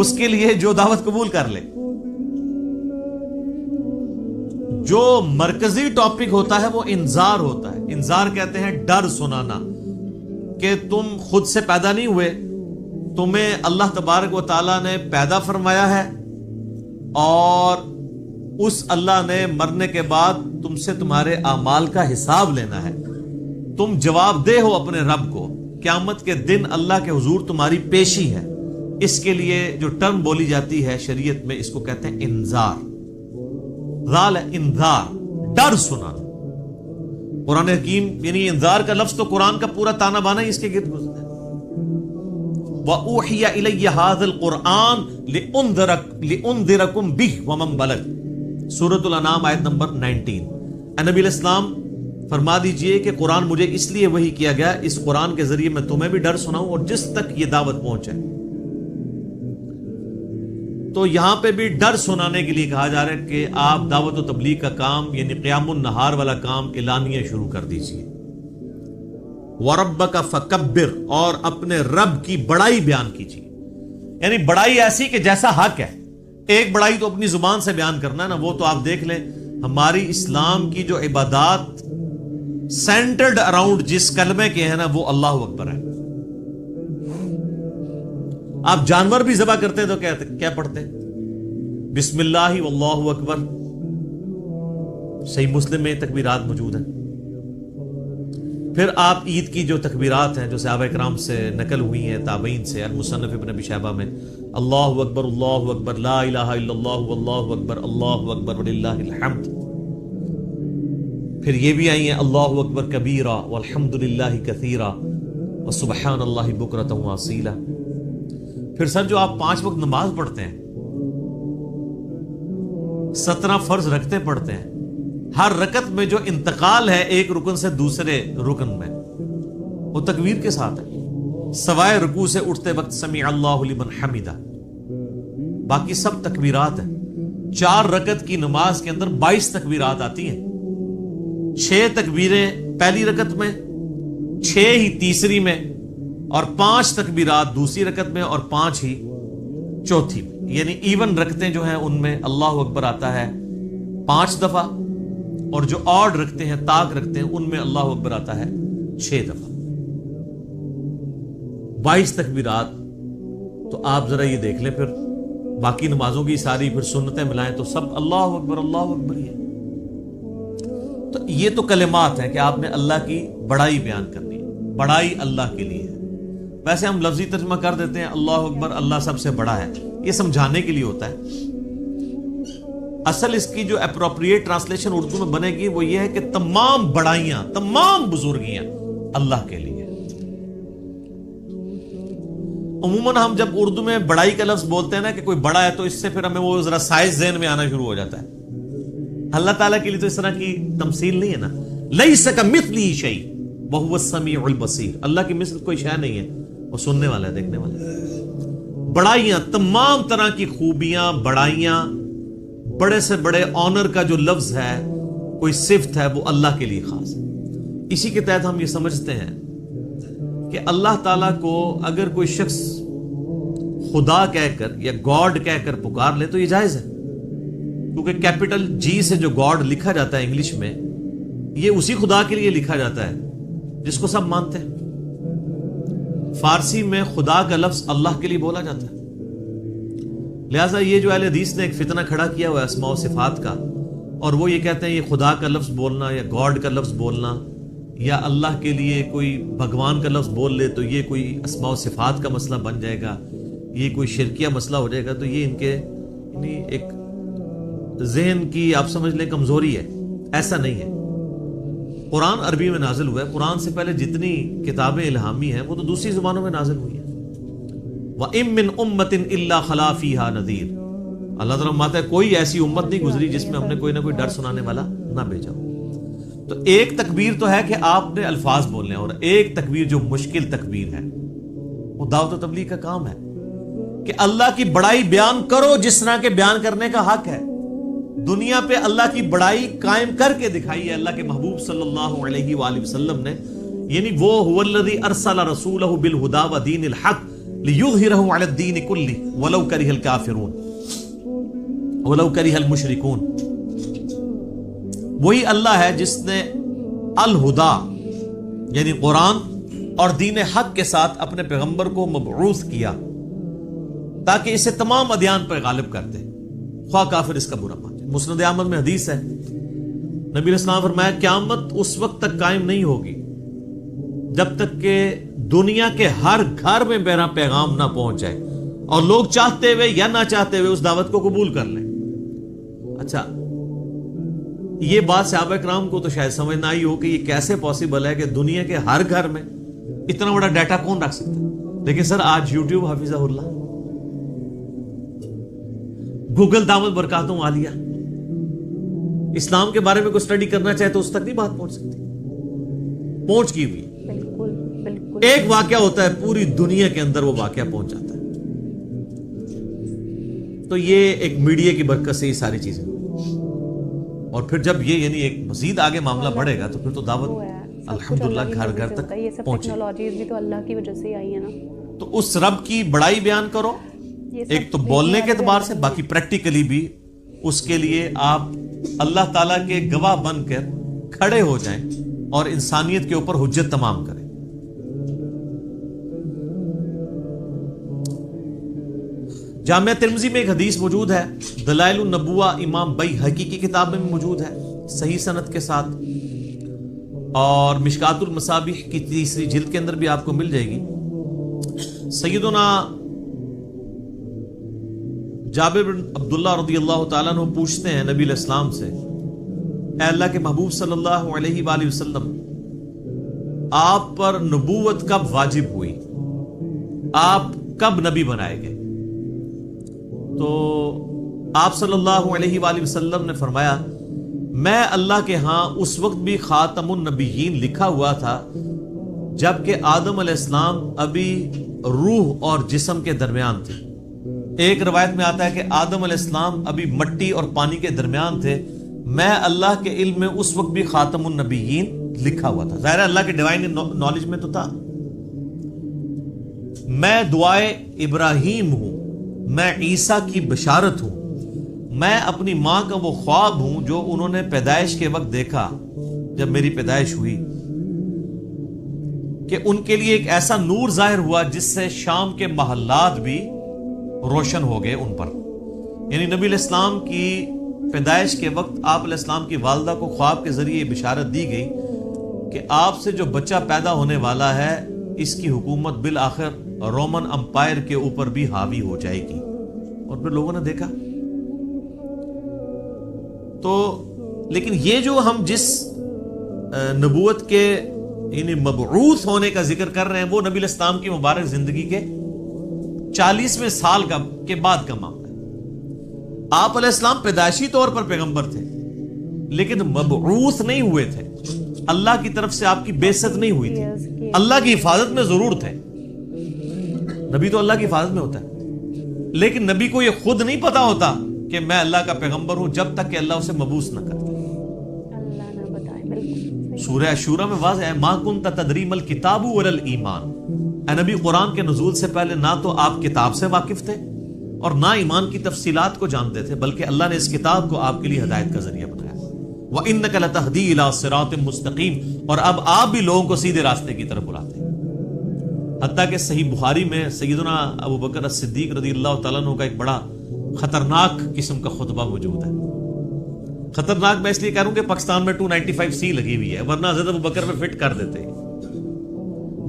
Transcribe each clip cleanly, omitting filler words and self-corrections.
اس کے لیے جو دعوت قبول کر لے. جو مرکزی ٹاپک ہوتا ہے وہ انذار ہوتا ہے. انذار کہتے ہیں ڈر سنانا کہ تم خود سے پیدا نہیں ہوئے, تمہیں اللہ تبارک و تعالیٰ نے پیدا فرمایا ہے اور اس اللہ نے مرنے کے بعد تم سے تمہارے اعمال کا حساب لینا ہے. تم جواب دہ ہو اپنے رب کو. قیامت کے دن اللہ کے حضور تمہاری پیشی ہے. اس کے لیے جو ٹرم بولی جاتی ہے شریعت میں, اس کو کہتے ہیں انذار. ذال انذار, ڈر سنانا. قرآن حکیم یعنی انذار کا لفظ تو قرآن کا پورا تانا بانا ہی اس کے گرد گزرتا ہے. وَأُوحِيَ إِلَيَّ هَذَا الْقُرْآنُ لِأُنذِرَكُمْ بِهِ وَمَنْ بَلَغَ. سورۃ الانعام آیت نمبر 19. نبی علیہ السلام فرما دیجئے کہ قرآن مجھے اس لیے وحی کیا گیا, اس قرآن کے ذریعے میں تمہیں بھی ڈر سناؤں اور جس تک یہ دعوت پہنچے. تو یہاں پہ بھی ڈر سنانے کے لیے کہا جا رہا ہے کہ آپ دعوت و تبلیغ کا کام یعنی قیام النہار والا کام اعلانیہ شروع کر دیجئے. وَرَبَّكَ فَكَبِّرْ, اور اپنے رب کی بڑائی بیان کیجیے. یعنی بڑائی ایسی کہ جیسا حق ہے. ایک بڑائی تو اپنی زبان سے بیان کرنا ہے نا, وہ تو آپ دیکھ لیں ہماری اسلام کی جو عبادات سینٹرڈ اراؤنڈ جس کلمے کے ہیں نا وہ اللہ اکبر ہے. آپ جانور بھی ذبح کرتے تو کیا پڑھتے؟ بسم اللہ واللہ اکبر. صحیح مسلم میں تکبیرات موجود ہیں. پھر آپ عید کی جو تکبیرات ہیں جو صحابہ کرام سے نقل ہوئی ہیں, تابعین سے, المصنف ابن ابی شیبہ میں اللہ اکبر لا الہ الا اللہ واللہ اکبر وللہ الحمد. پھر یہ بھی آئی ہیں اللہ اکبر کبیرہ والحمد للہ کثیرہ وسبحان اللہ بکرۃ واصیلہ. پھر سر جو آپ 5 وقت نماز پڑھتے ہیں, 17 فرض رکھتے پڑھتے ہیں, ہر رکعت میں جو انتقال ہے ایک رکن سے دوسرے رکن میں وہ تکبیر کے ساتھ ہے, سوائے رکوع سے اٹھتے وقت سمیع اللہ لمن حمدہ. باقی سب تکبیرات ہیں. 4 رکعت کی نماز کے اندر 22 تکبیرات آتی ہیں. 6 تکبیریں پہلی رکعت میں, 6 ہی تیسری میں, اور 5 تکبیرات دوسری رکعت میں اور 5 ہی چوتھی میں. یعنی ایون رکھتے جو ہیں ان میں اللہ اکبر آتا ہے 5 دفعہ, اور جو آڈ رکھتے ہیں تاک رکھتے ہیں ان میں اللہ اکبر آتا ہے 6 دفعہ. 22 تکبیرات. تو آپ ذرا یہ دیکھ لیں پھر باقی نمازوں کی ساری پھر سنتیں ملائیں تو سب اللہ اکبر ہی ہے. تو یہ تو کلمات ہیں کہ آپ نے اللہ کی بڑائی بیان کرنی ہے. بڑائی اللہ کے لیے ہے. ویسے ہم لفظی ترجمہ کر دیتے ہیں اللہ اکبر, اللہ سب سے بڑا ہے, یہ سمجھانے کے لیے ہوتا ہے. اصل اس کی جو اپروپریٹ ٹرانسلیشن اردو میں بنے گی وہ یہ ہے کہ تمام بڑائیاں, تمام بزرگیاں اللہ کے لیے. عموماً ہم جب اردو میں بڑائی کا لفظ بولتے ہیں نا کہ کوئی بڑا ہے تو اس سے پھر ہمیں وہ ذرا سائز ذہن میں آنا شروع ہو جاتا ہے. اللہ تعالیٰ کے لیے تو اس طرح کی تمثیل نہیں ہے نا. لیس کمثلہ شیء وہو السمیع البصیر. اللہ کی مثل کوئی شے نہیں ہے, وہ سننے والا ہے, دیکھنے والا ہے. بڑائیاں, تمام طرح کی خوبیاں, بڑائیاں, بڑے سے بڑے آنر کا جو لفظ ہے, کوئی صفت ہے, وہ اللہ کے لیے خاص ہے. اسی کے تحت ہم یہ سمجھتے ہیں کہ اللہ تعالیٰ کو اگر کوئی شخص خدا کہہ کر یا گاڈ کہہ کر پکار لے تو یہ جائز ہے, کیونکہ کیپٹل جی سے جو گاڈ لکھا جاتا ہے انگلش میں, یہ اسی خدا کے لیے لکھا جاتا ہے جس کو سب مانتے ہیں. فارسی میں خدا کا لفظ اللہ کے لیے بولا جاتا ہے. لہٰذا یہ جو اہل حدیث نے ایک فتنہ کھڑا کیا ہوا ہے اسماء و صفات کا, اور وہ یہ کہتے ہیں یہ خدا کا لفظ بولنا یا گاڈ کا لفظ بولنا یا اللہ کے لیے کوئی بھگوان کا لفظ بول لے تو یہ کوئی اسماء و صفات کا مسئلہ بن جائے گا, یہ کوئی شرکیہ مسئلہ ہو جائے گا. تو یہ ان کے یعنی ایک ذہن کی آپ سمجھ لیں کمزوری ہے. ایسا نہیں ہے. قرآن عربی میں نازل ہوا ہے. قرآن سے پہلے جتنی کتابیں الہامی ہیں وہ تو دوسری زبانوں میں نازل ہوئی ہیں. وَإِن مِّنْ أُمَّةٍ إِلَّا خَلَا فِيهَا نَذِيرٌ. اللہ تعالیٰ فرماتا ہے کوئی ایسی امت نہیں گزری جس میں ہم نے کوئی نہ کوئی ڈر سنانے والا نہ بھیجا. تو ایک تکبیر تو ہے کہ آپ نے الفاظ بولنے, اور ایک تکبیر جو مشکل تکبیر ہے وہ دعوت و تبلیغ کا کام ہے کہ اللہ کی بڑائی بیان کرو جس طرح کے بیان کرنے کا حق ہے. دنیا پہ اللہ کی بڑائی قائم کر کے دکھائی ہے اللہ کے محبوب صلی اللہ علیہ وآلہ وسلم نے. یعنی وہ هو الذی ارسل رسولہ بالہدی ودین الحق لِيُظْهِرَهُ عَلَى الدِّينِ كُلِّهِ وَلَوْ كَرِهَ الْكَافِرُونَ وَلَوْ كَرِهَ الْمُشْرِكُونَ۔ وہی اللہ ہے جس نے الہدا یعنی قرآن اور دین حق کے ساتھ اپنے پیغمبر کو مبعوث کیا تاکہ اسے تمام ادیان پر غالب کر دے، خواہ کافر اس کا برا مانے۔ مسند احمد میں حدیث ہے، نبی علیہ السلام فرمایا قیامت اس وقت تک قائم نہیں ہوگی جب تک کہ دنیا کے ہر گھر میں میرا پیغام نہ پہنچ جائے اور لوگ چاہتے ہوئے یا نہ چاہتے ہوئے اس دعوت کو قبول کر لیں۔ اچھا، یہ بات صحابہ کرام کو تو شاید سمجھ نہ آئی ہو کہ یہ کیسے پاسبل ہے کہ دنیا کے ہر گھر میں اتنا بڑا ڈیٹا کون رکھ سکتا ہے؟ لیکن سر آج یوٹیوب حفظہ اللہ، گوگل دامت برکاتوں عالیہ، اسلام کے بارے میں کوئی اسٹڈی کرنا چاہے تو اس تک نہیں بات پہنچ سکتی، پہنچ کی ہوئی۔ بالکل بالکل، ایک واقعہ ہوتا ہے پوری دنیا کے اندر وہ واقعہ پہنچ جاتا ہے۔ تو یہ ایک میڈیا کی برکت سے یہ ساری چیزیں، اور پھر جب یہ یعنی ایک مزید آگے معاملہ بڑھے گا تو پھر تو دعوت الحمدللہ گھر گھر تک یہ سب پہنچے۔ ٹیکنالوجیز بھی تو اللہ کی وجہ سے ہی آئی ہے نا۔ تو اس رب کی بڑائی بیان کرو، ایک تو بولنے کے اعتبار سے، باقی پریکٹیکلی بھی اس کے لیے آپ اللہ تعالیٰ کے گواہ بن کر کھڑے ہو جائیں اور انسانیت کے اوپر حجت تمام کریں۔ جامعہ ترمذی میں ایک حدیث موجود ہے، دلائل النبوہ امام بیہقی کی کتاب میں موجود ہے صحیح سند کے ساتھ، اور مشکات المصابیح کی 3 جلد کے اندر بھی آپ کو مل جائے گی۔ سیدنا جابر بن عبداللہ رضی اللہ تعالیٰ عنہ پوچھتے ہیں نبی علیہ السلام سے، اے اللہ کے محبوب صلی اللہ علیہ وآلہ وسلم، آپ پر نبوت کب واجب ہوئی؟ آپ کب نبی بنائے گئے؟ تو آپ صلی اللہ علیہ وآلہ وسلم نے فرمایا، میں اللہ کے ہاں اس وقت بھی خاتم النبیین لکھا ہوا تھا جبکہ آدم علیہ السلام ابھی روح اور جسم کے درمیان تھے۔ ایک روایت میں آتا ہے کہ آدم علیہ السلام ابھی مٹی اور پانی کے درمیان تھے، میں اللہ کے علم میں اس وقت بھی خاتم النبیین لکھا ہوا تھا۔ ظاہر ہے اللہ کے ڈیوائن نالج میں تو تھا۔ میں دعائے ابراہیم ہوں، میں عیسیٰ کی بشارت ہوں، میں اپنی ماں کا وہ خواب ہوں جو انہوں نے پیدائش کے وقت دیکھا جب میری پیدائش ہوئی، کہ ان کے لیے ایک ایسا نور ظاہر ہوا جس سے شام کے محلات بھی روشن ہو گئے ان پر۔ یعنی نبی علیہ السلام کی پیدائش کے وقت آپ علیہ السلام کی والدہ کو خواب کے ذریعے یہ بشارت دی گئی کہ آپ سے جو بچہ پیدا ہونے والا ہے اس کی حکومت بالآخر رومن امپائر کے اوپر بھی حاوی ہو جائے گی۔ اور پھر لوگوں نے دیکھا۔ تو لیکن یہ جو ہم جس نبوت کے یعنی مبعوث ہونے کا ذکر کر رہے ہیں وہ نبی علیہ السلام کی مبارک زندگی کے 40ویں سال کے بعد کا معاملہ ہے۔ آپ علیہ السلام پیدائشی طور پر پیغمبر تھے لیکن مبعوث نہیں ہوئے تھے، اللہ کی طرف سے آپ کی بعثت نہیں ہوئی تھی، اللہ کی حفاظت میں ضرور تھے۔ نبی تو اللہ کی حفاظت میں ہوتا ہے، لیکن نبی کو یہ خود نہیں پتا ہوتا کہ میں اللہ کا پیغمبر ہوں جب تک کہ اللہ اسے مبعوث نہ کرتا۔ اللہ نہ بتائے، بالکل سورہ شورا میں واضح ہے، ما کنت تدری ما الکتاب ولا الایمان۔ اے نبی، قرآن کے نزول سے پہلے نہ تو آپ کتاب سے واقف تھے اور نہ ایمان کی تفصیلات کو جانتے تھے، بلکہ اللہ نے اس کتاب کو آپ کے لیے ہدایت کا ذریعہ بنایا۔ وَإِنَّكَ لَتَهْدِي إِلَىٰ صِرَاطٍ مُسْتَقِيمٍ، اور اب آپ بھی لوگوں کو سیدھے راستے کی طرف بلاتے ہیں۔ حتیٰ کہ صحیح بخاری میں سیدنا ابو بکر الصدیق رضی اللہ تعالیٰ عنہ کا ایک بڑا خطرناک قسم کا خطبہ موجود ہے۔ خطرناک میں اس لیے کہہ رہا ہوں کہ پاکستان میں 295C لگی ہوئی ہے، ورنہ حضرت ابو بکر میں فٹ کر دیتے ہیں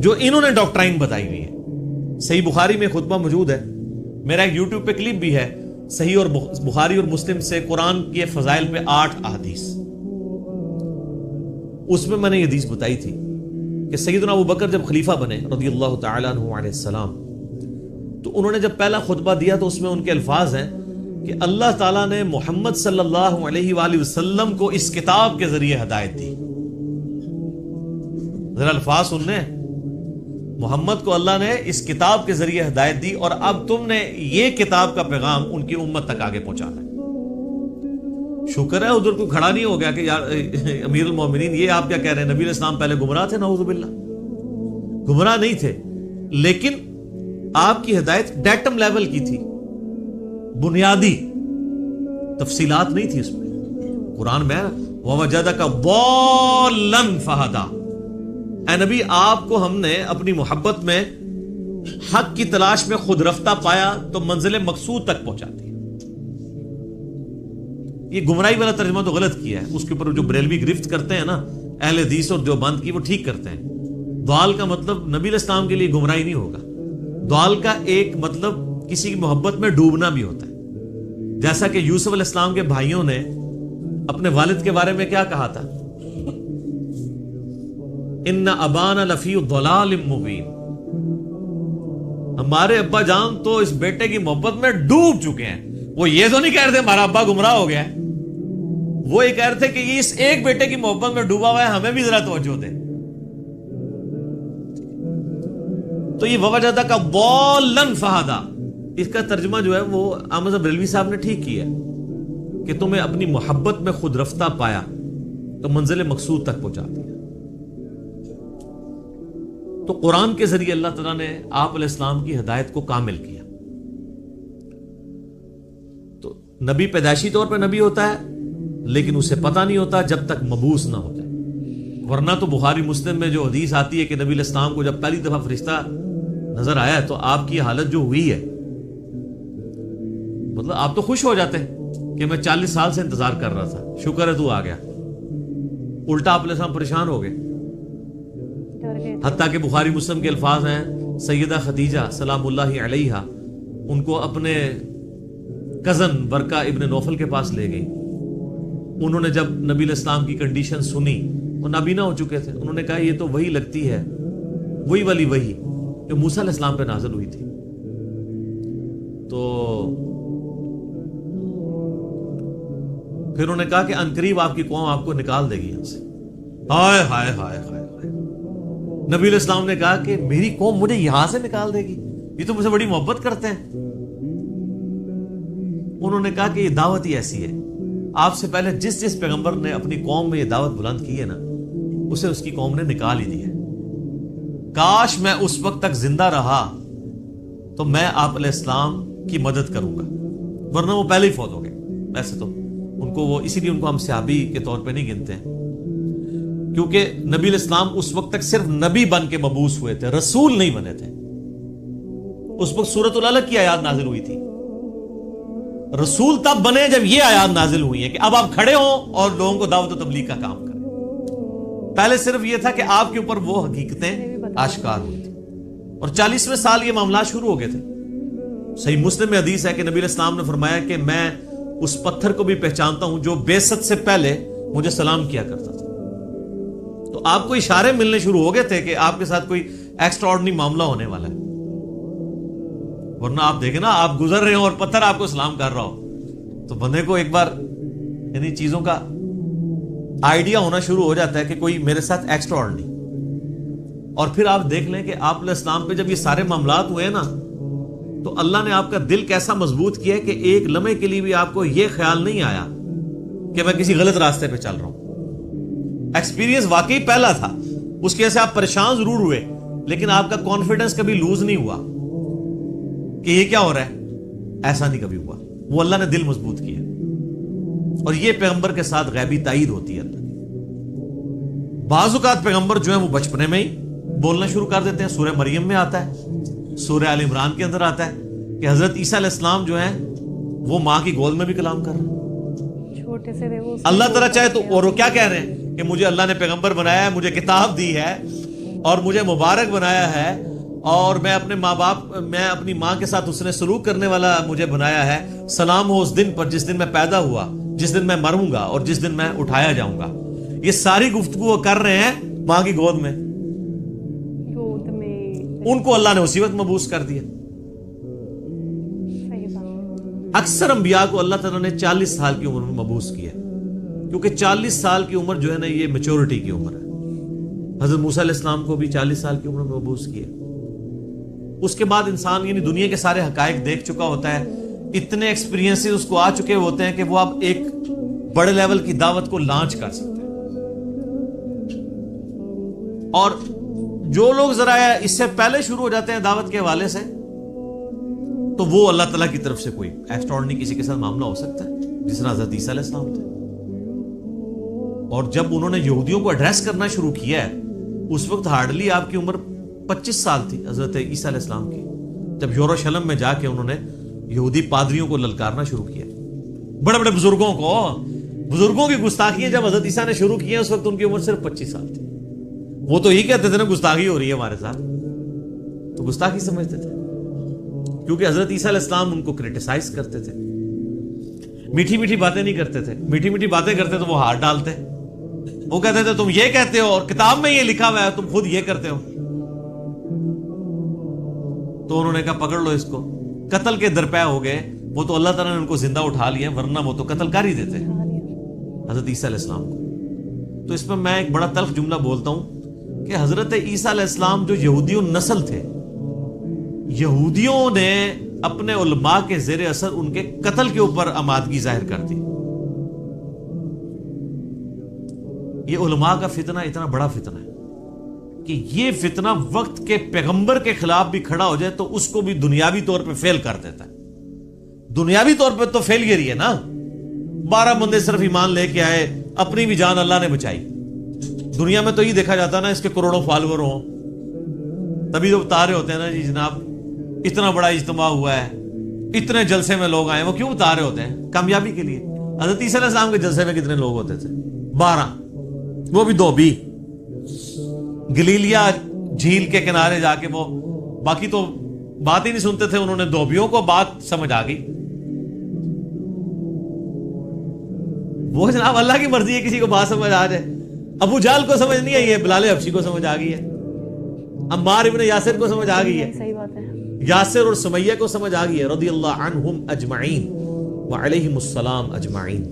جو انہوں نے ڈاکٹرائن بتائی ہوئی ہے۔ صحیح بخاری میں خطبہ موجود ہے، میرا ایک یوٹیوب پہ کلپ بھی ہے، صحیح اور بخاری اور مسلم سے قرآن کے فضائل پہ 8 احادیث۔ اس میں میں نے یہ حدیث بتائی تھی کہ سیدنا ابو بکر جب خلیفہ بنے رضی اللہ تعالیٰ عنہ علیہ السلام، تو انہوں نے جب پہلا خطبہ دیا تو اس میں ان کے الفاظ ہیں کہ اللہ تعالیٰ نے محمد صلی اللہ علیہ وآلہ وسلم کو اس کتاب کے ذریعے ہدایت دی۔ ذرا الفاظ سننے، محمد کو اللہ نے اس کتاب کے ذریعے ہدایت دی اور اب تم نے یہ کتاب کا پیغام ان کی امت تک آگے پہنچانا ہے۔ شکر ہے ادھر کوئی کھڑا نہیں ہو گیا کہ یار امیر المومنین یہ آپ کیا کہہ رہے ہیں، نبی علیہ السلام پہلے گمراہ تھے؟ نعوذ باللہ، گمراہ نہیں تھے، لیکن آپ کی ہدایت ڈیٹم لیول کی تھی, بنیادی تفصیلات نہیں تھی اس میں. قرآن میں وَوَجَدَكَ ضَالًّا فَهَدَىٰ, اے نبی آپ کو ہم نے اپنی محبت میں حق کی تلاش میں خود رفتہ پایا تو منزل مقصود تک پہنچا دیا. یہ گمراہی والا ترجمہ تو غلط کیا ہے, اس کے اوپر جو بریلوی گرفت کرتے ہیں نا اہل حدیث اور دیوبند کی, وہ ٹھیک کرتے ہیں. ضال کا مطلب نبی علیہ السلام کے لیے گمراہی نہیں ہوگا. ضال کا ایک مطلب کسی کی محبت میں ڈوبنا بھی ہوتا ہے, جیسا کہ یوسف علیہ السلام کے بھائیوں نے اپنے والد کے بارے میں کیا کہا تھا, ان ابانا لفی ضلال مبین, ہمارے ابا جان تو اس بیٹے کی محبت میں ڈوب چکے ہیں. وہ یہ تو نہیں کہہ رہے تھے ہمارا ابا گمراہ ہو گیا ہے, وہ یہ کہہ رہے تھے کہ یہ اس ایک بیٹے کی محبت میں ڈوبا ہوا ہے, ہمیں بھی ذرا توجہ دے. تو یہ وَوَجَدَكَ ضَالًّا فَهَدَىٰ, اس کا ترجمہ جو ہے وہ احمد بریلوی صاحب نے ٹھیک کیا ہے کہ تمہیں اپنی محبت میں خود رفتہ پایا تو منزل مقصود تک پہنچا دیا. تو قرآن کے ذریعے اللہ تعالیٰ نے آپ علیہ السلام کی ہدایت کو کامل کیا. تو نبی پیدائشی طور پہ نبی ہوتا ہے, لیکن اسے پتہ نہیں ہوتا جب تک مبعوث نہ ہو جائے. ورنہ تو بخاری مسلم میں جو حدیث آتی ہے کہ نبی علیہ السلام کو جب پہلی دفعہ فرشتہ نظر آیا تو آپ کی حالت جو ہوئی ہے, مطلب آپ تو خوش ہو جاتے ہیں کہ میں 40 سال سے انتظار کر رہا تھا, شکر ہے تو آ گیا. الٹا آپ علیہ السلام پریشان ہو گئے, حتیٰ کہ بخاری مسلم کے الفاظ ہیں سیدہ خدیجہ سلام اللہ علیہا ان کو اپنے کزن برقہ ابن نوفل کے پاس لے گئی. انہوں نے جب نبی علیہ السلام کی کنڈیشن سنی, وہ نابینا ہو چکے تھے, انہوں نے کہا یہ تو وہی لگتی ہے, وہی والی وہی جو موسیٰ علیہ السلام پہ نازل ہوئی تھی. تو پھر انہوں نے کہا کہ عنقریب آپ کی قوم آپ کو نکال دے گی یہاں سے. ہائے ہائے ہائے ہائے. نبی علیہ السلام نے کہا کہ میری قوم مجھے یہاں سے نکال دے گی, یہ تو مجھ سے بڑی محبت کرتے ہیں. انہوں نے کہا کہ یہ دعوت ہی ایسی ہے, آپ سے پہلے جس جس پیغمبر نے اپنی قوم میں یہ دعوت بلند کی ہے نا, اسے اس کی قوم نے نکال ہی دی ہے. کاش میں اس وقت تک زندہ رہا تو میں آپ علیہ السلام کی مدد کروں گا, ورنہ وہ پہلے ہی فوت ہو گئے. ویسے تو ان کو وہ اسی لیے ان کو ہم صحابی کے طور پہ نہیں گنتے ہیں, کیونکہ نبی علیہ السلام اس وقت تک صرف نبی بن کے مبعوث ہوئے تھے, رسول نہیں بنے تھے. اس وقت سورۃ العلق کی آیات نازل ہوئی تھی. رسول تب بنے جب یہ آیات نازل ہوئی ہیں کہ اب آپ کھڑے ہوں اور لوگوں کو دعوت و تبلیغ کا کام کریں. پہلے صرف یہ تھا کہ آپ کے اوپر وہ حقیقتیں آشکار ہوئی تھی, اور 40ویں سال یہ معاملات شروع ہو گئے تھے. صحیح مسلم میں حدیث ہے کہ نبی علیہ السلام نے فرمایا کہ میں اس پتھر کو بھی پہچانتا ہوں جو بعثت سے پہلے مجھے سلام کیا کرتا تھا. تو آپ کو اشارے ملنے شروع ہو گئے تھے کہ آپ کے ساتھ کوئی ایکسٹرا آرڈنری معاملہ ہونے والا ہے. ورنہ آپ دیکھیں نا, آپ گزر رہے ہو اور پتھر آپ کو سلام کر رہا ہو تو بندے کو ایک بار یعنی چیزوں کا آئیڈیا ہونا شروع ہو جاتا ہے کہ کوئی میرے ساتھ ایکسٹرا آرڈنری. اور پھر آپ دیکھ لیں کہ آپ علیہ السلام پہ جب یہ سارے معاملات ہوئے نا تو اللہ نے آپ کا دل کیسا مضبوط کیا کہ ایک لمحے کے لیے بھی آپ کو یہ خیال نہیں آیا کہ میں کسی غلط راستے پہ چل رہا ہوں. ایکسپیرینس واقعی پہلا تھا, اس کی وجہ سے آپ پریشان ضرور ہوئے, لیکن آپ کا کانفیڈنس کبھی لوز نہیں ہوا کہ یہ کیا ہو رہا ہے, ایسا نہیں کبھی ہوا. وہ اللہ نے دل مضبوط کیا, اور یہ پیغمبر کے ساتھ غیبی تائید ہوتی ہے اللہ کی. بعض اوقات پیغمبر جو ہیں وہ بچپنے میں ہی بولنا شروع کر دیتے ہیں. سورہ مریم میں آتا ہے, سورہ آل عمران کے اندر آتا ہے کہ حضرت عیسیٰ علیہ السلام جو ہیں وہ ماں کی گود میں بھی کلام کر رہے ہیں. چھوٹے سے اللہ تعالیٰ چاہے تو, اور وہ کیا کہہ رہے ہیں کہ مجھے اللہ نے پیغمبر بنایا ہے, مجھے کتاب دی ہے اور مجھے مبارک بنایا ہے, اور میں اپنے ماں باپ, میں اپنی ماں کے ساتھ اس نے سلوک کرنے والا مجھے بنایا ہے. سلام ہو اس دن پر جس دن میں پیدا ہوا, جس دن میں مروں گا اور جس دن میں اٹھایا جاؤں گا. یہ ساری گفتگو وہ کر رہے ہیں ماں کی گود میں. ان کو اللہ نے اسی وقت مبعوث کر دیا. اکثر انبیاء کو اللہ تعالیٰ نے 40 سال کی عمر میں مبعوث کیا, کیونکہ 40 سال کی عمر جو ہے نا یہ میچورٹی کی عمر ہے. حضرت موسیٰ علیہ السلام کو بھی 40 سال کی عمر میں مبعوث کیا. اس کے بعد انسان یعنی دنیا کے سارے حقائق دیکھ چکا ہوتا ہے, اتنے ایکسپیرینسز اس کو آ چکے ہوتے ہیں کہ وہ اب ایک بڑے لیول کی دعوت کو لانچ کر سکتے ہیں. اور جو لوگ ذرا اس سے پہلے شروع ہو جاتے ہیں دعوت کے حوالے سے, تو وہ اللہ تعالیٰ کی طرف سے کوئی ایکسٹراڈنری کسی کے ساتھ معاملہ ہو سکتا ہے جس طرح حضرت عیسیٰ علیہ السلام تھے. اور جب انہوں نے یہودیوں کو ایڈریس کرنا شروع کیا ہے اس وقت ہارڈلی آپ کی عمر 25 سال تھی حضرت عیسیٰ علیہ السلام کی, جب یروشلم میں جا کے انہوں نے یہودی پادریوں کو للکارنا شروع کیا. بڑے بڑے بزرگوں کی گستاخیاں جب حضرت عیسیٰ نے شروع کی اس وقت ان کی عمر صرف 25 سال تھی. وہ تو یہی کہتے تھے نا گستاخی ہو رہی ہے ہمارے ساتھ, تو گستاخی سمجھتے تھے کیونکہ حضرت عیسیٰ علیہ السلام ان کو کرٹیسائز کرتے تھے. میٹھی میٹھی باتیں نہیں کرتے تھے, میٹھی میٹھی باتیں کرتے تو وہ ہاتھ ڈالتے. وہ کہتے تھے تم یہ کہتے ہو اور کتاب میں یہ لکھا ہوا ہے, تم خود یہ کرتے ہو. تو انہوں نے کہا پکڑ لو اس کو. قتل کے درپے ہو گئے. وہ تو اللہ تعالیٰ نے ان کو زندہ اٹھا لیا, ورنہ وہ تو قتل کر ہی دیتے حضرت عیسیٰ علیہ السلام کو. تو اس میں ایک بڑا تلخ جملہ بولتا ہوں کہ حضرت عیسیٰ علیہ السلام جو یہودیوں نسل تھے, یہودیوں نے اپنے علماء کے زیر اثر ان کے قتل کے اوپر آمادگی ظاہر کر دی. یہ علماء کا فتنہ اتنا بڑا فتنہ ہے کہ یہ فتنہ وقت کے پیغمبر کے خلاف بھی کھڑا ہو جائے تو اس کو بھی دنیاوی طور پہ فیل کر دیتا ہے. دنیاوی طور پہ تو فیلئر ہی ہے نا. 12 بندے صرف ایمان لے کے آئے, اپنی بھی جان اللہ نے بچائی. دنیا میں تو یہ دیکھا جاتا ہے نا اس کے کروڑوں فالوور ہوں, تبھی تو بتا رہے ہوتے ہیں نا جی جناب اتنا بڑا اجتماع ہوا ہے, اتنے جلسے میں لوگ آئے. وہ کیوں بتا رہے ہوتے ہیں؟ کامیابی کے لیے. حضرت عیسیٰ علیہ السلام کے جلسے میں کتنے لوگ ہوتے تھے؟ 12, وہ بھی 2 بھی گلیلیا جھیل کے کنارے جا کے. وہ باقی تو بات ہی نہیں سنتے تھے. انہوں نے دوبیوں کو بات سمجھ آ گئی. وہ جناب اللہ کی مرضی ہے کسی کو بات سمجھ آ جائے. ابو جہل کو سمجھ نہیں آئی ہے, بلال حبشی کو سمجھ آ گئی ہے, عمار ابن یاسر کو سمجھ آ گئی ہے, صحیح بات ہے, یاسر اور سمیہ کو سمجھ آ گئی ہے رضی اللہ عنہم اجمعین وعلیہم السلام اجمعین.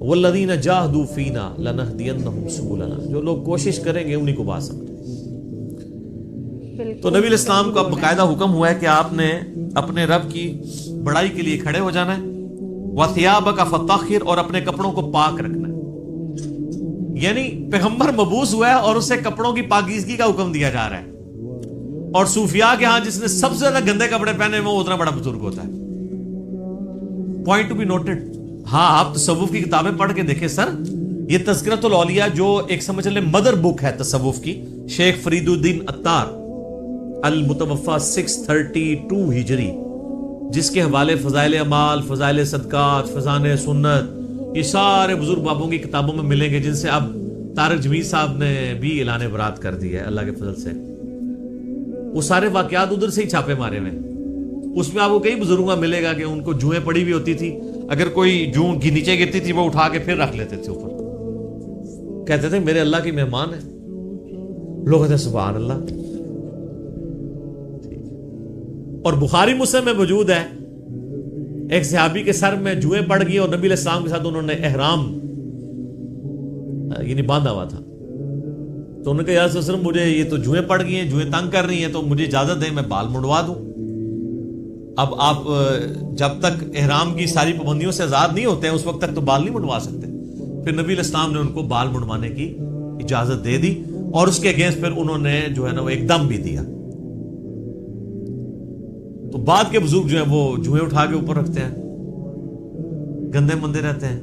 والذین جاہدوا فینا لنہدینہم سبلنا, جو لوگ کوشش کریں گے انہی کو بات سمجھ. تو نبی علیہ السلام کو اب باقاعدہ حکم ہوا ہے کہ آپ نے اپنے رب کی بڑائی کے لیے کھڑے ہو جانا ہے. وَثِيَابَكَ فَطَهِّرْ, اور اپنے کپڑوں کو پاک رکھنا ہے. یعنی پیغمبر مبعوث ہوا ہے اور اسے کپڑوں کی پاکیزگی کا حکم دیا جا رہا ہے. اور صوفیاء کے ہاں جس نے سب سے زیادہ گندے کپڑے پہنے وہ اتنا بڑا بزرگ ہوتا ہے. Point to be noted. ہاں آپ تصوف کی کتابیں پڑھ کے دیکھیں سر, یہ تذکرۃ الاولیاء جو ایک سمجھ لیں مدر بک ہے تصوف کی, شیخ فرید الدین عطار المتوفا 632 ہجری, جس کے حوالے فضائل اعمال, فضائل صدقات, فضائل سنت, یہ سارے بزرگ بابوں کی کتابوں میں ملیں گے, جن سے اب طارق جمیل صاحب نے بھی اعلان برات کر دی ہے اللہ کے فضل سے. وہ سارے واقعات ادھر سے ہی چھاپے مارے ہوئے. اس میں آپ کو کئی بزرگوں کا ملے گا کہ ان کو جوئیں پڑی ہوئی ہوتی تھی, اگر کوئی جوں نیچے گرتی تھی وہ اٹھا کے پھر رکھ لیتے تھے اوپر, کہتے تھے میرے اللہ کی مہمان ہے. لوگ کہتے ہیں سبحان اللہ. اور بخاری مسلم میں موجود ہے ایک صحابی کے سر میں جوئیں پڑ گئی اور نبی علیہ السلام کے ساتھ انہوں نے احرام یعنی باندھا ہوا تھا. تو انہوں نے کہا یا رسول اللہ مجھے یہ تو جوئیں پڑ گئی ہیں, جوئیں تنگ کر رہی ہیں, تو مجھے اجازت دیں میں بال منڈوا دوں. اب آپ جب تک احرام کی ساری پابندیوں سے آزاد نہیں ہوتے ہیں اس وقت تک تو بال نہیں منڈوا سکتے. پھر نبی علیہ السلام نے ان کو بال منڈوانے کی اجازت دے دی اور اس کے اگینسٹ پھر انہوں نے جو ہے نا وہ ایک دم بھی دیا. تو بعد کے بزرگ جو ہیں وہ جوئیں اٹھا کے اوپر رکھتے ہیں, گندے مندے رہتے ہیں.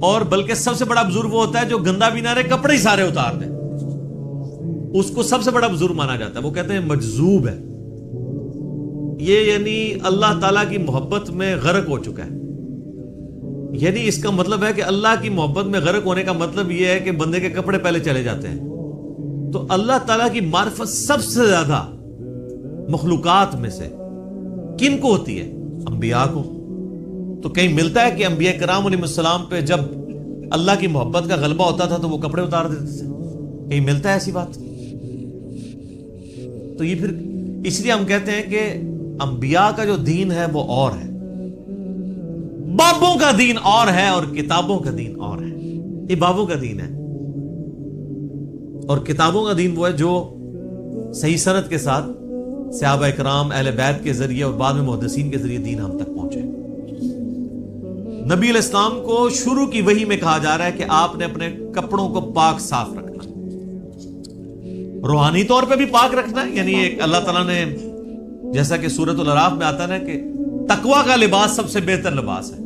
اور بلکہ سب سے بڑا بزرگ وہ ہوتا ہے جو گندا بھی نہ رہے, کپڑے ہی سارے اتار دیں, اس کو سب سے بڑا بزرگ مانا جاتا ہے. وہ کہتے ہیں مجذوب ہے یہ, یعنی اللہ تعالیٰ کی محبت میں غرق ہو چکا ہے. یعنی اس کا مطلب ہے کہ اللہ کی محبت میں غرق ہونے کا مطلب یہ ہے کہ بندے کے کپڑے پہلے چلے جاتے ہیں. تو اللہ تعالیٰ کی معرفت سب سے زیادہ مخلوقات میں سے کن کو ہوتی ہے؟ انبیاء کو. تو کہیں ملتا ہے کہ انبیاء کرام علیہ السلام پہ جب اللہ کی محبت کا غلبہ ہوتا تھا تو وہ کپڑے اتار دیتے تھے؟ کہیں ملتا ہے ایسی بات؟ تو یہ پھر اس لیے ہم کہتے ہیں کہ انبیاء کا جو دین ہے وہ اور ہے, بابوں کا دین اور ہے, اور کتابوں کا دین اور ہے. یہ بابوں کا دین ہے اور کتابوں کا دین وہ ہے جو صحیح سند کے ساتھ صحابہ اکرام اہل بیت کے ذریعے اور بعد میں محدثین کے ذریعے دین ہم تک پہنچے. نبی علیہ السلام کو شروع کی وحی میں کہا جا رہا ہے کہ آپ نے اپنے کپڑوں کو پاک صاف رکھنا, روحانی طور پہ بھی پاک رکھنا ہے. یعنی ایک اللہ تعالیٰ نے جیسا کہ سورۃ الاعراف میں آتا ہے نا کہ تقوی کا لباس سب سے بہتر لباس ہے.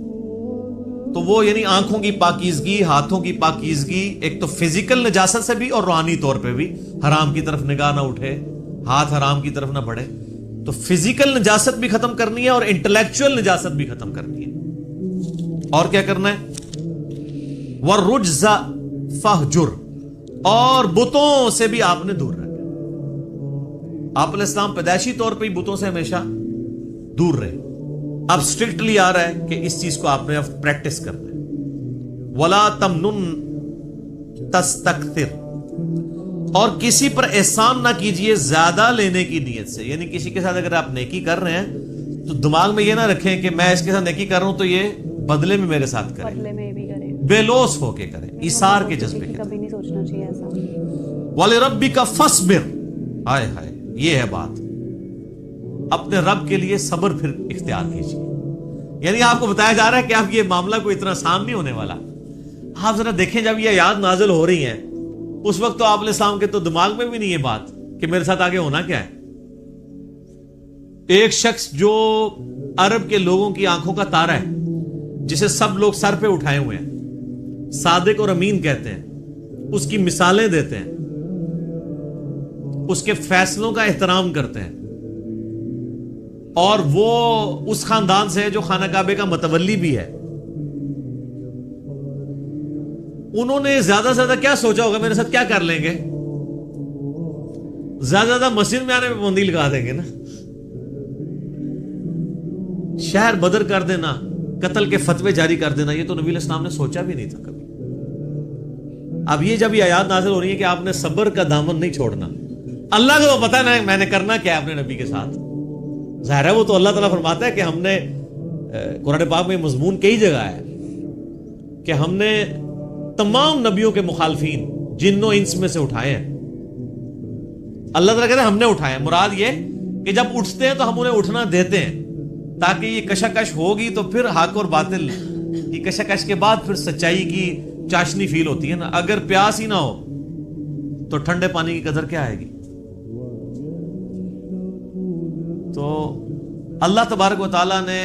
تو وہ یعنی آنکھوں کی پاکیزگی، ہاتھوں کی پاکیزگی، ایک تو فزیکل نجاست سے بھی اور روحانی طور پہ بھی، حرام کی طرف نگاہ نہ اٹھے، ہاتھ حرام کی طرف نہ بڑھے. تو فزیکل نجاست بھی ختم کرنی ہے اور انٹلیکچوئل نجاست بھی ختم کرنی ہے. اور کیا کرنا ہے؟ وَالرُّجْزَ فَاهْجُرْ، اور بتوں سے بھی آپ نے دور رہنا. آپ علیہ السلام پیدائشی طور پہ ہی بتوں سے ہمیشہ دور رہے. اب اسٹرکٹلی آ رہا ہے کہ اس چیز کو آپ نے اب پریکٹس کرنا ہے. وَلَا تَمْنُن تَسْتَكْثِرْ، اور کسی پر احسان نہ کیجئے زیادہ لینے کی نیت سے. یعنی کسی کے ساتھ اگر آپ نیکی کر رہے ہیں تو دماغ میں یہ نہ رکھیں کہ میں اس کے ساتھ نیکی کر رہا ہوں تو یہ بدلے میں میرے ساتھ کریں، بدلے میں بھی کریں، بے لوث ہو کے کریں، ایثار کے جذبے کے. کبھی نہیں سوچنا چاہیے ایسا. وَلِرَبِّكَ فَاصْبِرْ، ہائے ہائے، یہ ہے بات. اپنے رب کے لیے صبر پھر اختیار کیجیے. یعنی آپ کو بتایا جا رہا ہے کہ اب یہ معاملہ کوئی اتنا آسان نہیں ہونے والا. آپ ذرا دیکھیں جب یہ آیات نازل ہو رہی ہیں اس وقت تو آپ علیہ السلام کے تو دماغ میں بھی نہیں یہ بات کہ میرے ساتھ آگے ہونا کیا ہے. ایک شخص جو عرب کے لوگوں کی آنکھوں کا تارا ہے، جسے سب لوگ سر پہ اٹھائے ہوئے ہیں، صادق اور امین کہتے ہیں، اس کی مثالیں دیتے ہیں، اس کے فیصلوں کا احترام کرتے ہیں، اور وہ اس خاندان سے ہے جو خانہ کعبے کا متولی بھی ہے. انہوں نے زیادہ سے زیادہ کیا سوچا ہوگا میرے ساتھ کیا کر لیں گے؟ زیادہ زیادہ مسجد میں آنے میں پابندی لگا دیں گے نا، شہر بدر کر دینا، قتل کے فتوے جاری کر دینا. یہ تو نبی علیہ السلام نے سوچا بھی نہیں تھا کبھی. اب یہ جب یہ آیات نازل ہو رہی ہے کہ آپ نے صبر کا دامن نہیں چھوڑنا. اللہ کو تو پتا نا میں نے کرنا کیا ہے اپنے نبی کے ساتھ. ظاہر ہے وہ تو اللہ تعالیٰ فرماتا ہے کہ ہم نے قرآن پاک میں مضمون کئی جگہ ہے کہ ہم نے تمام نبیوں کے مخالفین جن و انس میں سے اٹھائے ہیں. اللہ تعالیٰ کہتے ہیں ہم نے اٹھائے ہیں. مراد یہ کہ جب اٹھتے ہیں تو ہم انہیں اٹھنا دیتے ہیں تاکہ یہ کشاکش ہوگی تو پھر حق اور باطل کی کشاکش کے بعد پھر سچائی کی چاشنی فیل ہوتی ہے نا. اگر پیاس ہی نہ ہو تو ٹھنڈے پانی کی قدر کیا آئے گی؟ تو اللہ تبارک و تعالیٰ نے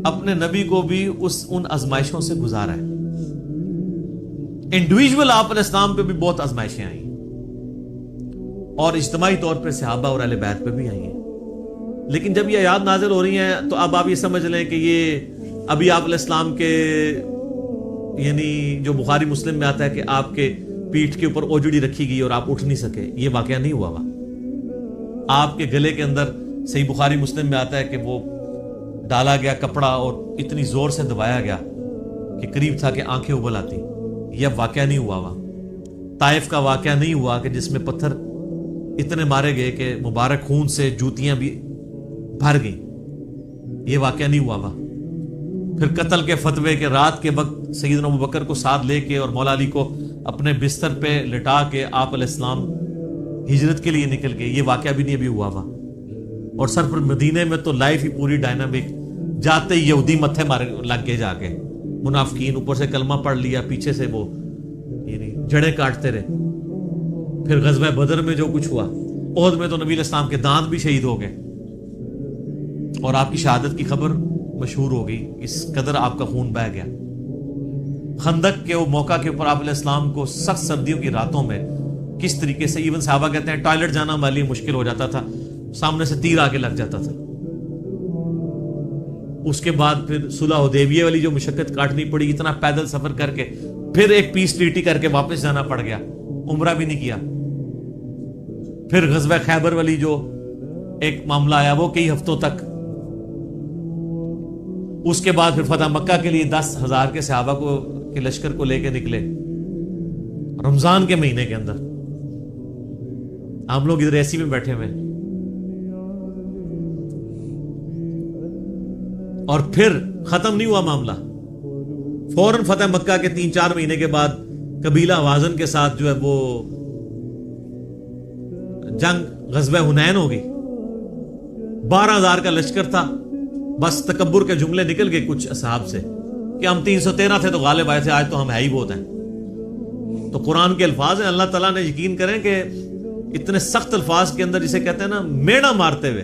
اپنے نبی کو بھی ان آزمائشوں سے گزارا ہے. انڈیویجول آپ علیہ السلام پہ بھی بہت آزمائشیں آئی اور اجتماعی طور پہ صحابہ اور اہل بیت پہ بھی آئی ہیں. لیکن جب یہ آیات نازل ہو رہی ہیں تو اب آپ یہ سمجھ لیں کہ یہ ابھی آپ علیہ السلام کے یعنی جو بخاری مسلم میں آتا ہے کہ آپ کے پیٹھ کے اوپر اوجڑی رکھی گئی اور آپ اٹھ نہیں سکے، یہ واقعہ نہیں ہوا. آپ کے گلے کے اندر صحیح بخاری مسلم میں آتا ہے کہ وہ ڈالا گیا کپڑا اور اتنی زور سے دبایا گیا کہ قریب تھا کہ آنکھیں ابل آتی. یہ واقعہ نہیں ہوا. طائف کا واقعہ نہیں ہوا کہ جس میں پتھر اتنے مارے گئے کہ مبارک خون سے جوتیاں بھی بھر گئیں. یہ واقعہ نہیں ہوا. پھر قتل کے فتوے کے رات کے وقت سیدنا ابوبکر کو ساتھ لے کے اور مولا علی کو اپنے بستر پہ لٹا کے آپ علیہ السلام ہجرت کے لیے نکل گئے. یہ واقعہ بھی نہیں ابھی ہوا. اور سر پر مدینے میں تو لائف ہی پوری ڈائنامک. جاتے ہی یہودی متھے مارے لگ گئے، جا کے منافقین، اوپر سے کلمہ پڑھ لیا، پیچھے سے وہ یعنی جڑیں کاٹتے رہے. پھر غزوہ بدر میں جو کچھ ہوا، احد میں تو نبی علیہ السلام کے دانت بھی شہید ہو گئے اور آپ کی شہادت کی خبر مشہور ہو گئی. اس قدر آپ کا خون بہہ گیا. خندق کے وہ موقع کے اوپر آپ علیہ السلام کو سخت سردیوں کی راتوں میں کس طریقے سے ایون صحابہ کہتے ہیں ٹوائلٹ جانا ہمارے لیے مشکل ہو جاتا تھا، سامنے سے تیر آگے لگ جاتا تھا. اس کے بعد پھر صلح حدیبیہ والی جو مشقت کاٹنی پڑی، اتنا پیدل سفر کر کے، پھر ایک پیس ٹریٹی کر کے واپس جانا پڑ گیا، عمرہ بھی نہیں کیا. پھر غزوہ خیبر والی جو ایک معاملہ آیا وہ کئی ہفتوں تک. اس کے بعد پھر فتح مکہ کے لیے 10,000 کے صحابہ کو کے لشکر کو لے کے نکلے رمضان کے مہینے کے اندر. ہم لوگ ادھر ایسی میں بیٹھے ہوئے. اور پھر ختم نہیں ہوا معاملہ. فوراً فتح مکہ کے 3-4 مہینے کے بعد قبیلہ حوازن کے ساتھ جو ہے وہ جنگ غزوہ حنین ہو گئی. 12,000 کا لشکر تھا. بس تکبر کے جملے نکل گئے کچھ اصحاب سے کہ ہم 313 تھے تو غالب آئے تھے، آج تو ہم ہے ہی بہت ہیں. تو قرآن کے الفاظ ہیں. اللہ تعالیٰ نے یقین کریں کہ اتنے سخت الفاظ کے اندر جسے کہتے ہیں نا میڑا مارتے ہوئے